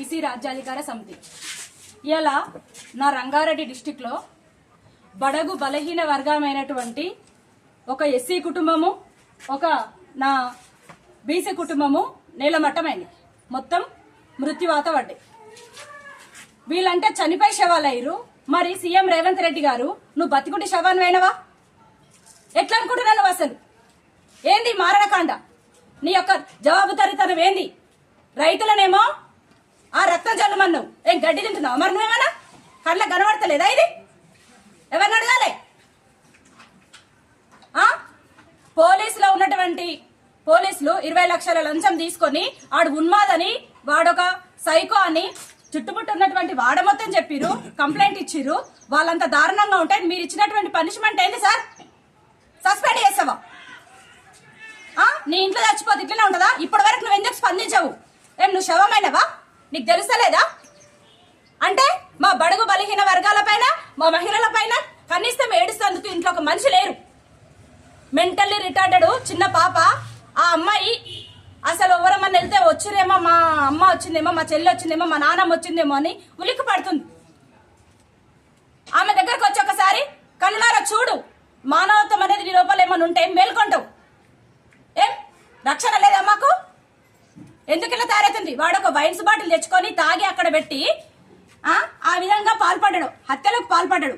BC రాజ్యాధికార సమితి. ఇలా నా రంగారెడ్డి డిస్టిక్లో బడగు బలహీన వర్గమైనటువంటి ఒక ఎస్సీ కుటుంబము, ఒక నా బీసీ కుటుంబము నేలమట్టమైంది. మొత్తం మృత్యువాత పడ్డాయి. వీళ్ళంటే చనిపోయి శవాలయ్యారు. మరి సీఎం రేవంత్ రెడ్డి గారు, నువ్వు బతికుంటే శవాన్వైనవా? ఎట్లా అనుకుంటున్నావు నువ్వు? అసలు ఏంది మారణకాండ? నీ యొక్క జవాబుదారీతనం ఏంది? రైతులనేమో ఆ రక్తం జల్లుమన్నావు, ఏం గడ్డి తింటున్నావు? మరి నువ్వేమన్నా కళ్ళ కనబడతలేదా? ఇది ఎవరిని అడగాలి? పోలీసులో ఉన్నటువంటి పోలీసులు 20 లక్షల లంచం తీసుకొని ఆడు ఉన్మాదని, వాడొక సైకో అని చుట్టుముట్టు ఉన్నటువంటి వాడ మొత్తం చెప్పిరు, కంప్లైంట్ ఇచ్చిర్రు. వాళ్ళంత దారుణంగా ఉంటే మీరు ఇచ్చినటువంటి పనిష్మెంట్ ఏంది సార్? సస్పెండ్ చేస్తావా? నీ ఇంట్లో చచ్చిపోతే ఇట్లనే ఉంటుందా? ఇప్పటి వరకు నువ్వు ఎందుకు స్పందించవు? ఏం నువ్వు శవమైనవా? నీకు తెలుస్తలేదా? అంటే మా బడుగు బలహీన వర్గాల పైన, మా మహిళల పైన కనీసం ఏడుస్తేందుకు ఇంట్లో ఒక మనిషి లేరు. మెంటల్లీ రిటార్డెడ్ చిన్న పాప, ఆ అమ్మాయి అసలు ఎవరమ్మని వెళ్తే వచ్చిరేమో, మా అమ్మ వచ్చిందేమో, మా చెల్లి వచ్చిందేమో, మా నాన్నమ్మ వచ్చిందేమో అని ఉలిక్కి పడుతుంది. ఆమె దగ్గరకు వచ్చి ఒకసారి కనులారా చూడు, మానవత్వం అనేది నీ లోపల ఏమైనా ఉంటే మేల్కొంటావు. ఏం రక్షణ లేదా మాకు? ఎందుకు ఇలా తయారైతుంది? వాడు ఒక వైన్స్ బాటిల్ తెచ్చుకొని తాగి అక్కడ పెట్టి ఆ విధంగా పాల్పడ్డాడు, హత్యలకు పాల్పడ్డాడు.